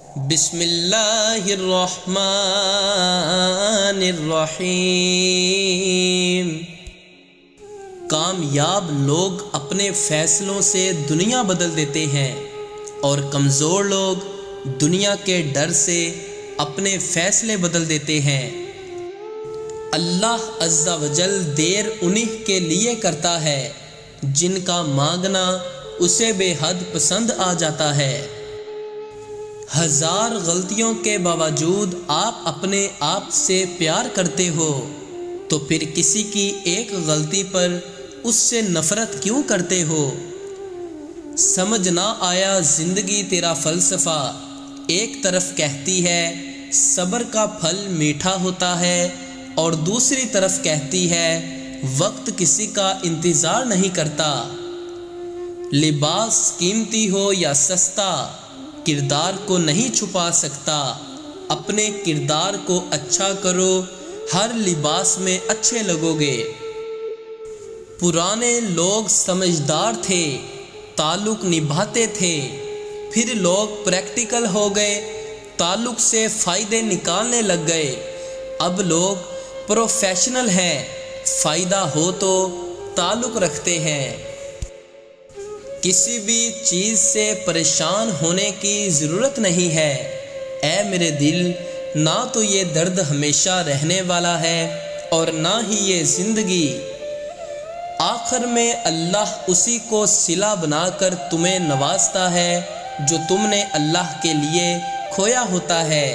بسم اللہ الرحمن الرحیم۔ کامیاب لوگ اپنے فیصلوں سے دنیا بدل دیتے ہیں اور کمزور لوگ دنیا کے ڈر سے اپنے فیصلے بدل دیتے ہیں۔ اللہ عز و جل دیر انہی کے لیے کرتا ہے جن کا مانگنا اسے بے حد پسند آ جاتا ہے۔ ہزار غلطیوں کے باوجود آپ اپنے آپ سے پیار کرتے ہو تو پھر کسی کی ایک غلطی پر اس سے نفرت کیوں کرتے ہو؟ سمجھ نہ آیا زندگی تیرا فلسفہ، ایک طرف کہتی ہے صبر کا پھل میٹھا ہوتا ہے اور دوسری طرف کہتی ہے وقت کسی کا انتظار نہیں کرتا۔ لباس قیمتی ہو یا سستا، کردار کو نہیں چھپا سکتا۔ اپنے کردار کو اچھا کرو، ہر لباس میں اچھے لگو گے۔ پرانے لوگ سمجھدار تھے، تعلق نبھاتے تھے، پھر لوگ پریکٹیکل ہو گئے، تعلق سے فائدے نکالنے لگ گئے۔ اب لوگ پروفیشنل ہیں، فائدہ ہو تو تعلق رکھتے ہیں۔ کسی بھی چیز سے پریشان ہونے کی ضرورت نہیں ہے۔ اے میرے دل، نہ تو یہ درد ہمیشہ رہنے والا ہے اور نہ ہی یہ زندگی۔ آخر میں اللہ اسی کو صلہ بنا کر تمہیں نوازتا ہے جو تم نے اللہ کے لیے کھویا ہوتا ہے۔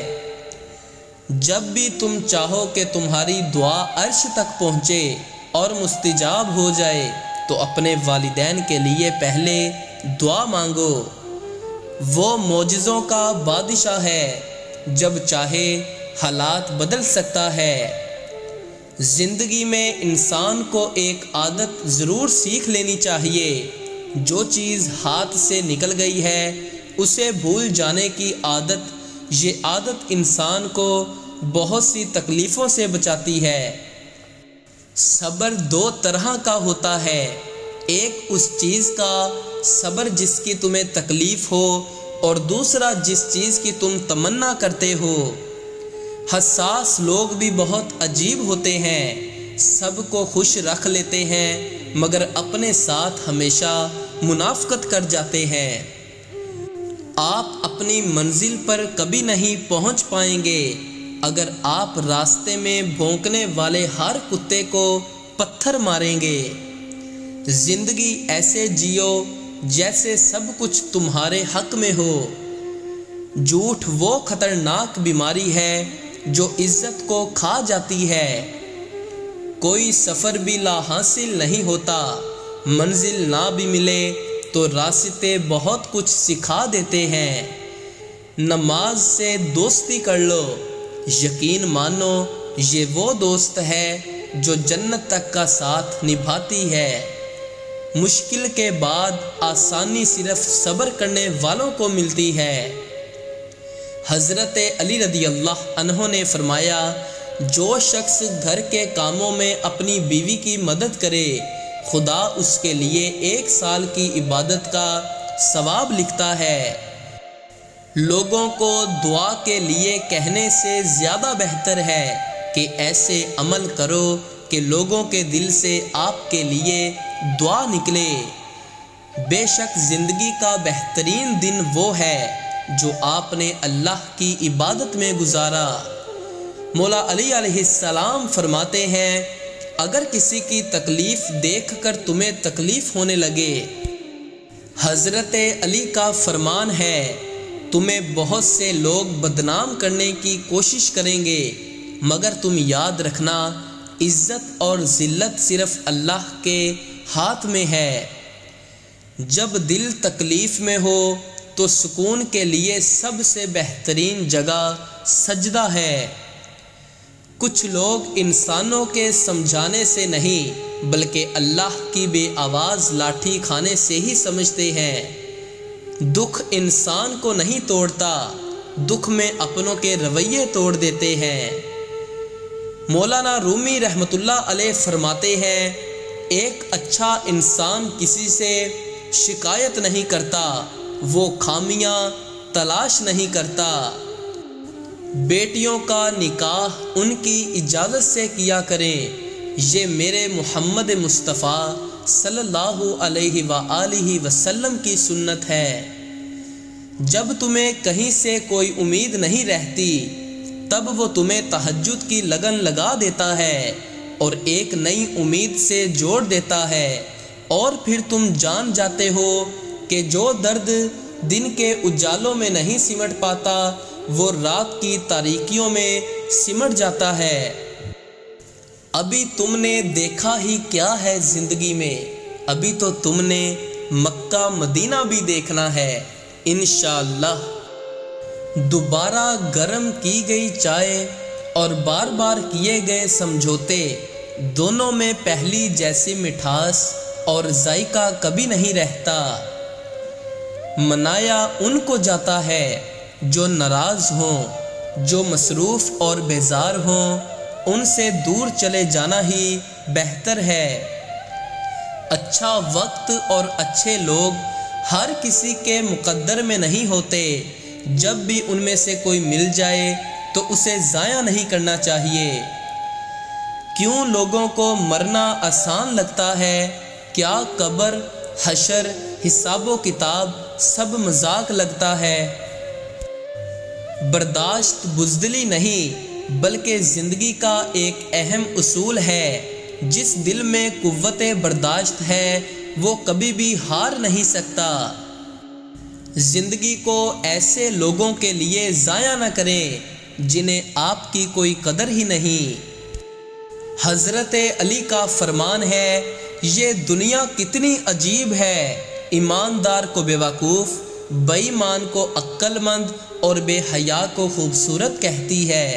جب بھی تم چاہو کہ تمہاری دعا عرش تک پہنچے اور مستجاب ہو جائے تو اپنے والدین کے لیے پہلے دعا مانگو۔ وہ معجزوں کا بادشاہ ہے، جب چاہے حالات بدل سکتا ہے۔ زندگی میں انسان کو ایک عادت ضرور سیکھ لینی چاہیے۔ جو چیز ہاتھ سے نکل گئی ہے اسے بھول جانے کی عادت، یہ عادت انسان کو بہت سی تکلیفوں سے بچاتی ہے۔ صبر دو طرح کا ہوتا ہے، ایک اس چیز کا صبر جس کی تمہیں تکلیف ہو اور دوسرا جس چیز کی تم تمنا کرتے ہو۔ حساس لوگ بھی بہت عجیب ہوتے ہیں، سب کو خوش رکھ لیتے ہیں مگر اپنے ساتھ ہمیشہ منافقت کر جاتے ہیں۔ آپ اپنی منزل پر کبھی نہیں پہنچ پائیں گے اگر آپ راستے میں بھونکنے والے ہر کتے کو پتھر ماریں گے۔ زندگی ایسے جیو جیسے سب کچھ تمہارے حق میں ہو۔ جھوٹ وہ خطرناک بیماری ہے جو عزت کو کھا جاتی ہے۔ کوئی سفر بھی لا حاصل نہیں ہوتا، منزل نہ بھی ملے تو راستے بہت کچھ سکھا دیتے ہیں۔ نماز سے دوستی کر لو، یقین مانو یہ وہ دوست ہے جو جنت تک کا ساتھ نبھاتی ہے۔ مشکل کے بعد آسانی صرف صبر کرنے والوں کو ملتی ہے۔ حضرت علی رضی اللہ عنہ نے فرمایا جو شخص گھر کے کاموں میں اپنی بیوی کی مدد کرے خدا اس کے لیے 1 سال کی عبادت کا ثواب لکھتا ہے۔ لوگوں کو دعا کے لیے کہنے سے زیادہ بہتر ہے کہ ایسے عمل کرو کہ لوگوں کے دل سے آپ کے لیے دعا نکلے۔ بے شک زندگی کا بہترین دن وہ ہے جو آپ نے اللہ کی عبادت میں گزارا۔ مولا علی علیہ السلام فرماتے ہیں اگر کسی کی تکلیف دیکھ کر تمہیں تکلیف ہونے لگے، حضرت علی کا فرمان ہے تمہیں بہت سے لوگ بدنام کرنے کی کوشش کریں گے مگر تم یاد رکھنا عزت اور ذلت صرف اللہ کے ہاتھ میں ہے۔ جب دل تکلیف میں ہو تو سکون کے لیے سب سے بہترین جگہ سجدہ ہے۔ کچھ لوگ انسانوں کے سمجھانے سے نہیں بلکہ اللہ کی بے آواز لاٹھی کھانے سے ہی سمجھتے ہیں۔ دکھ انسان کو نہیں توڑتا، دکھ میں اپنوں کے رویے توڑ دیتے ہیں۔ مولانا رومی رحمۃ اللہ علیہ فرماتے ہیں ایک اچھا انسان کسی سے شکایت نہیں کرتا، وہ خامیاں تلاش نہیں کرتا۔ بیٹیوں کا نکاح ان کی اجازت سے کیا کریں، یہ میرے محمد مصطفیٰ صلی اللہ علیہ وآلہ وسلم کی سنت ہے۔ جب تمہیں کہیں سے کوئی امید نہیں رہتی تب وہ تمہیں تہجد کی لگن لگا دیتا ہے اور ایک نئی امید سے جوڑ دیتا ہے، اور پھر تم جان جاتے ہو کہ جو درد دن کے اجالوں میں نہیں سمٹ پاتا وہ رات کی تاریکیوں میں سمٹ جاتا ہے۔ ابھی تم نے دیکھا ہی کیا ہے زندگی میں، ابھی تو تم نے مکہ مدینہ بھی دیکھنا ہے انشاءاللہ۔ دوبارہ گرم کی گئی چائے اور بار بار کیے گئے سمجھوتے، دونوں میں پہلی جیسی مٹھاس اور ذائقہ کبھی نہیں رہتا۔ منایا ان کو جاتا ہے جو ناراض ہوں، جو مصروف اور بیزار ہوں، ان سے دور چلے جانا ہی بہتر ہے۔ اچھا وقت اور اچھے لوگ ہر کسی کے مقدر میں نہیں ہوتے، جب بھی ان میں سے کوئی مل جائے تو اسے ضائع نہیں کرنا چاہیے۔ کیوں لوگوں کو مرنا آسان لگتا ہے؟ کیا قبر، حشر، حساب و کتاب سب مذاق لگتا ہے؟ برداشت بزدلی نہیں بلکہ زندگی کا ایک اہم اصول ہے۔ جس دل میں قوت برداشت ہے وہ کبھی بھی ہار نہیں سکتا۔ زندگی کو ایسے لوگوں کے لیے ضائع نہ کریں جنہیں آپ کی کوئی قدر ہی نہیں۔ حضرت علی کا فرمان ہے، یہ دنیا کتنی عجیب ہے، ایماندار کو بیوقوف، بے ایمان کو عقل مند اور بے حیا کو خوبصورت کہتی ہے۔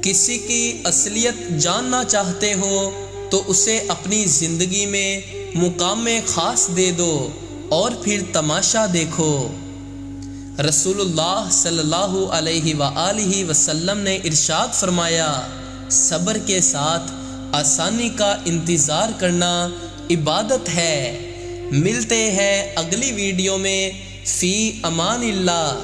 کسی کی اصلیت جاننا چاہتے ہو تو اسے اپنی زندگی میں مقام خاص دے دو اور پھر تماشا دیکھو۔ رسول اللہ صلی اللہ علیہ وآلہ وسلم نے ارشاد فرمایا، صبر کے ساتھ آسانی کا انتظار کرنا عبادت ہے۔ ملتے ہیں اگلی ویڈیو میں، فی امان اللہ۔